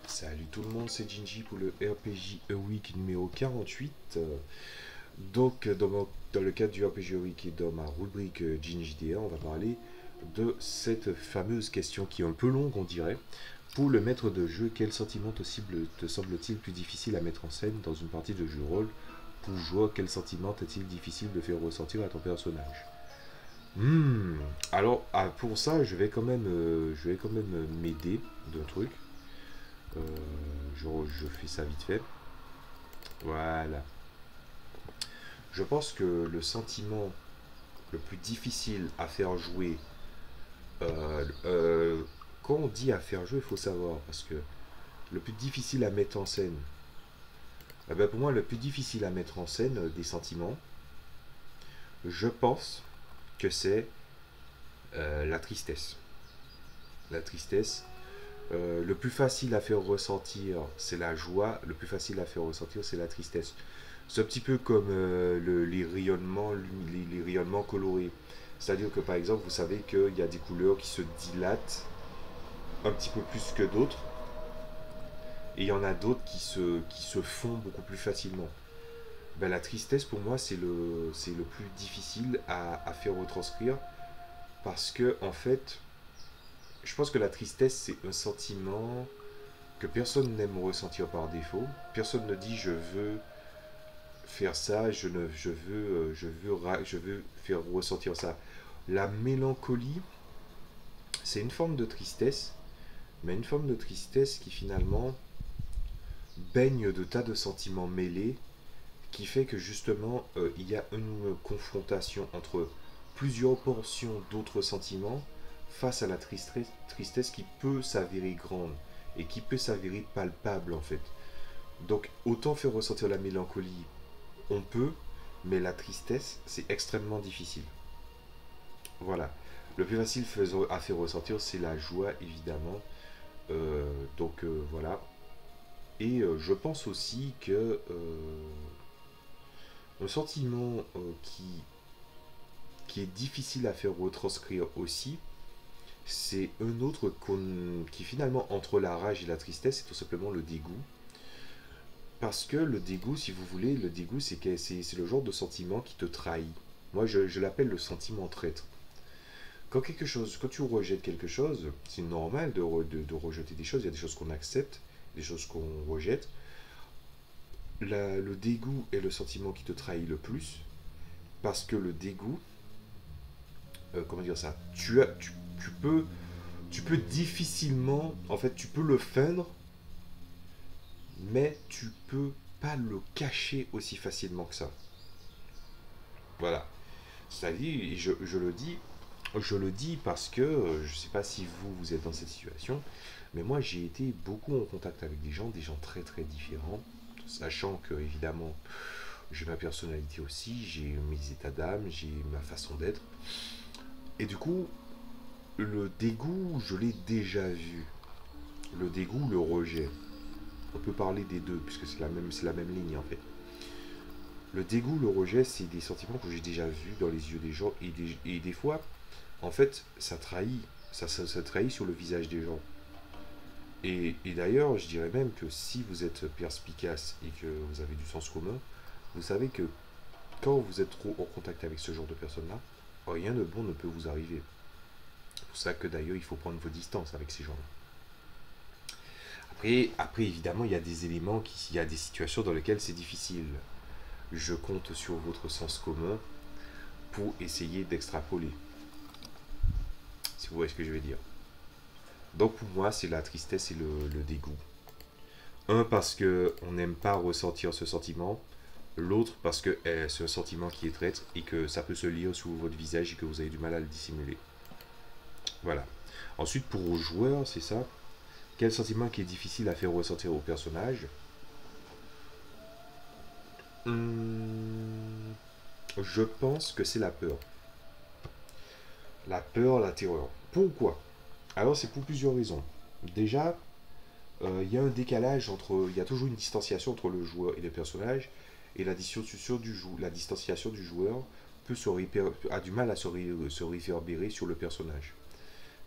Salut tout le monde, c'est Jinji pour le RPG A Week numéro 48. Dans le cadre du RPG A Week et dans ma rubrique Jinji DA, on va parler de cette fameuse question qui est un peu longue, on dirait. Pour le maître de jeu, quel sentiment te semble-t-il plus difficile à mettre en scène dans une partie de jeu de rôle? Pour joueur, quel sentiment est-il difficile de faire ressentir à ton personnage? Alors, pour ça, je vais quand même m'aider d'un truc. Euh, je fais ça vite fait. Voilà. Je pense que le sentiment le plus difficile à faire jouer, quand on dit à faire jouer, il faut savoir, parce que le plus difficile à mettre en scène, pour moi, le plus difficile à mettre en scène des sentiments, je pense que c'est la tristesse. La tristesse. Le plus facile à faire ressentir, c'est la joie. Le plus facile à faire ressentir, c'est la tristesse. C'est un petit peu comme les rayonnements colorés. C'est-à-dire que par exemple, vous savez qu'il y a des couleurs qui se dilatent un petit peu plus que d'autres, et il y en a d'autres qui se font beaucoup plus facilement. Ben, la tristesse, pour moi, c'est le plus difficile à faire retranscrire, parce que, en fait, je pense que la tristesse, c'est un sentiment que personne n'aime ressentir par défaut. Personne ne dit je veux faire ça, je veux faire ressentir ça. La mélancolie, c'est une forme de tristesse, mais une forme de tristesse qui finalement baigne de tas de sentiments mêlés, qui fait que justement il y a une confrontation entre plusieurs portions d'autres sentiments face à la tristesse qui peut s'avérer grande et qui peut s'avérer palpable en fait. Donc autant faire ressentir la mélancolie, on peut, mais la tristesse, c'est extrêmement difficile. Voilà. Le plus facile à faire ressentir, c'est la joie, évidemment. Voilà. Et je pense aussi que un sentiment qui est difficile à faire retranscrire aussi, c'est un autre qui finalement entre la rage et la tristesse, c'est tout simplement le dégoût. Parce que le dégoût, si vous voulez, le dégoût, c'est le genre de sentiment qui te trahit. Moi, je l'appelle le sentiment traître. Quand tu rejettes quelque chose, c'est normal de rejeter des choses. Il y a des choses qu'on accepte, des choses qu'on rejette. Le dégoût est le sentiment qui te trahit le plus, parce que le dégoût, comment dire ça, tu peux difficilement, en fait, tu peux le feindre, mais tu peux pas le cacher aussi facilement que ça. Voilà. C'est-à-dire, je le dis parce que je ne sais pas si vous êtes dans cette situation, mais moi j'ai été beaucoup en contact avec des gens très très différents, sachant que évidemment j'ai ma personnalité aussi, j'ai mes états d'âme, j'ai ma façon d'être, et du coup le dégoût je l'ai déjà vu, le dégoût, le rejet, on peut parler des deux puisque c'est la même ligne en fait. Le dégoût, le rejet, c'est des sentiments que j'ai déjà vus dans les yeux des gens et des fois, en fait, ça trahit, ça trahit sur le visage des gens. Et d'ailleurs, je dirais même que si vous êtes perspicace et que vous avez du sens commun, vous savez que quand vous êtes trop en contact avec ce genre de personnes-là, rien de bon ne peut vous arriver. C'est pour ça que d'ailleurs, il faut prendre vos distances avec ces gens-là. Après, évidemment, il y a des situations dans lesquelles c'est difficile. Je compte sur votre sens commun pour essayer d'extrapoler, si vous voyez ce que je veux dire. Donc pour moi, c'est la tristesse et le dégoût. Un, parce que on n'aime pas ressentir ce sentiment. L'autre, parce que c'est un sentiment qui est traître et que ça peut se lire sous votre visage et que vous avez du mal à le dissimuler. Voilà. Ensuite, pour aux joueurs, c'est ça. Quel sentiment qui est difficile à faire ressentir au personnage? Je pense que c'est la peur. La peur, la terreur. Pourquoi? Alors c'est pour plusieurs raisons. Déjà, il y a un décalage il y a toujours une distanciation entre le joueur et le personnage, et la distanciation du joueur a du mal à se réverbérer sur le personnage.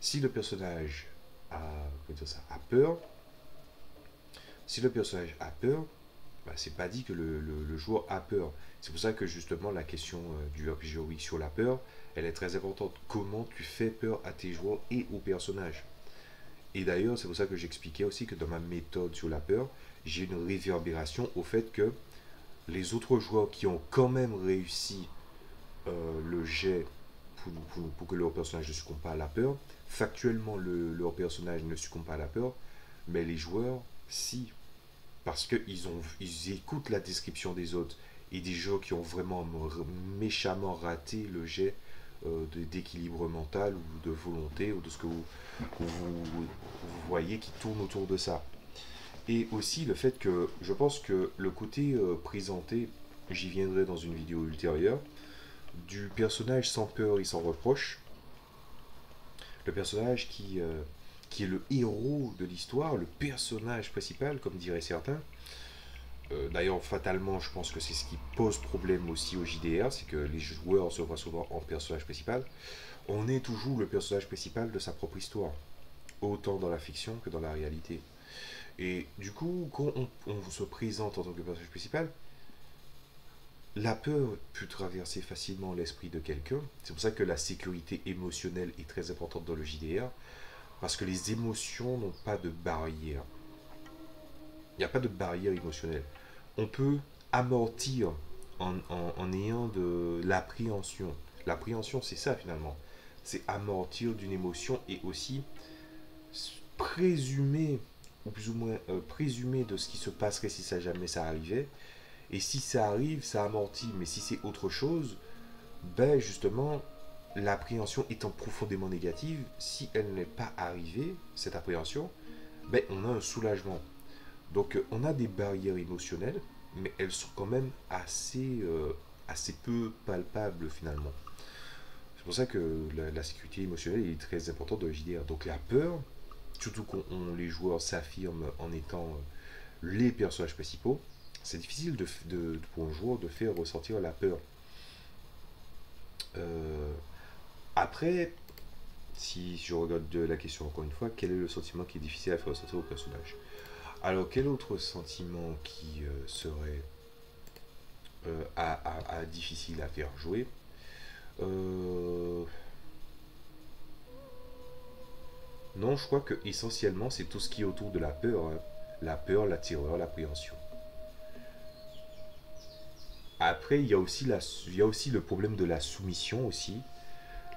Si le personnage a, comment dire ça, a peur, Si le personnage a peur, bah, c'est pas dit que le joueur a peur. C'est pour ça que justement la question du RPG sur la peur, elle est très importante. Comment tu fais peur à tes joueurs et aux personnages. Et d'ailleurs, c'est pour ça que j'expliquais aussi que dans ma méthode sur la peur, j'ai une réverbération au fait que les autres joueurs qui ont quand même réussi le jet pour que leur personnage ne succombe pas à la peur, factuellement leur personnage ne succombe pas à la peur, mais les joueurs, si. Parce ils écoutent la description des autres et des gens qui ont vraiment méchamment raté le jet d'équilibre mental ou de volonté ou de ce que vous voyez qui tourne autour de ça. Et aussi le fait que je pense que le côté présenté, j'y viendrai dans une vidéo ultérieure, du personnage sans peur et sans reproche, le personnage qui est le héros de l'histoire, le personnage principal, comme diraient certains. D'ailleurs, fatalement, je pense que c'est ce qui pose problème aussi au JDR, c'est que les joueurs se voient souvent en personnage principal. On est toujours le personnage principal de sa propre histoire, autant dans la fiction que dans la réalité. Et du coup, quand on se présente en tant que personnage principal, la peur peut traverser facilement l'esprit de quelqu'un. C'est pour ça que la sécurité émotionnelle est très importante dans le JDR, parce que les émotions n'ont pas de barrière. Il n'y a pas de barrière émotionnelle. On peut amortir en ayant de l'appréhension. L'appréhension, c'est ça finalement. C'est amortir d'une émotion et aussi présumer, ou plus ou moins présumer de ce qui se passerait si ça jamais ça arrivait. Et si ça arrive, ça amortit. Mais si c'est autre chose, ben justement, l'appréhension étant profondément négative, si elle n'est pas arrivée, cette appréhension, ben on a un soulagement. Donc on a des barrières émotionnelles, mais elles sont quand même assez peu palpables finalement. C'est pour ça que la sécurité émotionnelle est très importante dans le JDR. Donc la peur, surtout quand les joueurs s'affirment en étant les personnages principaux, c'est difficile pour un joueur de faire ressentir la peur. Euh, Après, si je regarde la question encore une fois, quel est le sentiment qui est difficile à faire ressentir au personnage? Alors, quel autre sentiment qui serait difficile à faire jouer? Euh, Non, je crois que essentiellement c'est tout ce qui est autour de la peur, hein. La peur, la terreur, l'appréhension. Après, il y a aussi le problème de la soumission aussi.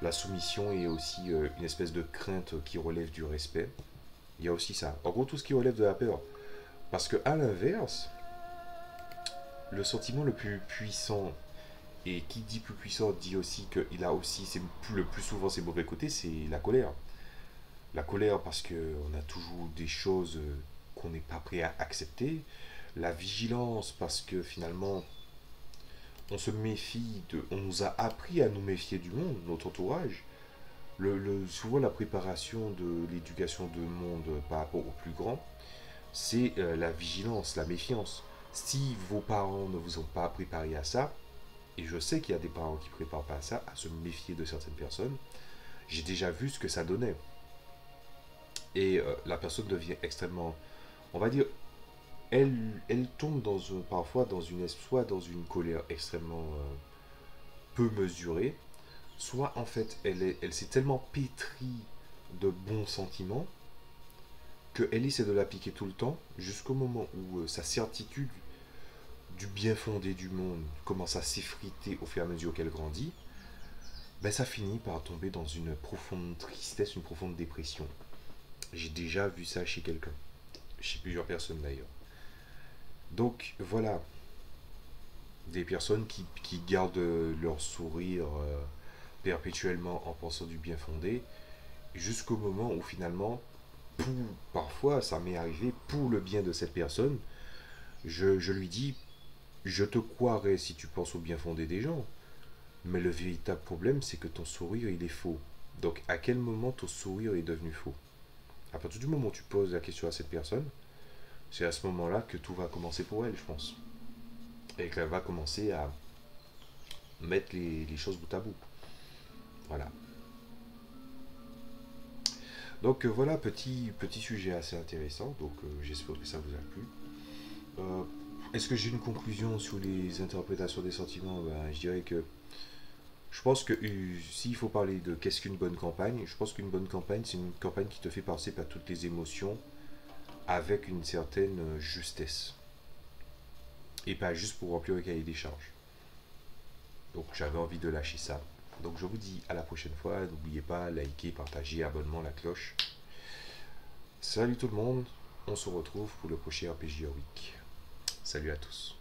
La soumission est aussi une espèce de crainte qui relève du respect. Il y a aussi ça. En gros, tout ce qui relève de la peur. Parce que à l'inverse, le sentiment le plus puissant, et qui dit plus puissant dit aussi qu'il a aussi le plus souvent ses mauvais côtés, c'est la colère. La colère parce qu'on a toujours des choses qu'on n'est pas prêt à accepter. La vigilance parce que finalement on se méfie, on nous a appris à nous méfier du monde, notre entourage. Souvent la préparation de l'éducation de monde par rapport au plus grand, c'est la vigilance, la méfiance. Si vos parents ne vous ont pas préparé à ça, et je sais qu'il y a des parents qui ne préparent pas à ça, à se méfier de certaines personnes, j'ai déjà vu ce que ça donnait. Et la personne devient extrêmement, on va dire, elle tombe parfois soit dans une colère extrêmement peu mesurée, soit en fait elle s'est tellement pétrie de bons sentiments qu'elle essaie de l'appliquer tout le temps jusqu'au moment où sa certitude du bien fondé du monde commence à s'effriter au fur et à mesure qu'elle grandit, ben ça finit par tomber dans une profonde tristesse, une profonde dépression. J'ai déjà vu ça chez quelqu'un, chez plusieurs personnes d'ailleurs. Donc voilà, des personnes qui gardent leur sourire perpétuellement en pensant du bien fondé, jusqu'au moment où finalement, pour, parfois ça m'est arrivé, pour le bien de cette personne, je lui dis, je te croirais si tu penses au bien fondé des gens, mais le véritable problème c'est que ton sourire il est faux. Donc à quel moment ton sourire est devenu faux? À partir du moment où tu poses la question à cette personne, c'est à ce moment-là que tout va commencer pour elle, je pense. Et qu'elle va commencer à mettre les choses bout à bout. Voilà. Donc voilà, petit sujet assez intéressant. Donc j'espère que ça vous a plu. Euh, Est-ce que j'ai une conclusion sur les interprétations des sentiments? Ben, je dirais que je pense que s'il faut parler de qu'est-ce qu'une bonne campagne, je pense qu'une bonne campagne, c'est une campagne qui te fait passer par toutes les émotions avec une certaine justesse. Et pas juste pour remplir le cahier des charges. Donc j'avais envie de lâcher ça. Donc je vous dis à la prochaine fois. N'oubliez pas, liker, partager, abonnement, la cloche. Salut tout le monde. On se retrouve pour le prochain RPG Week. Salut à tous.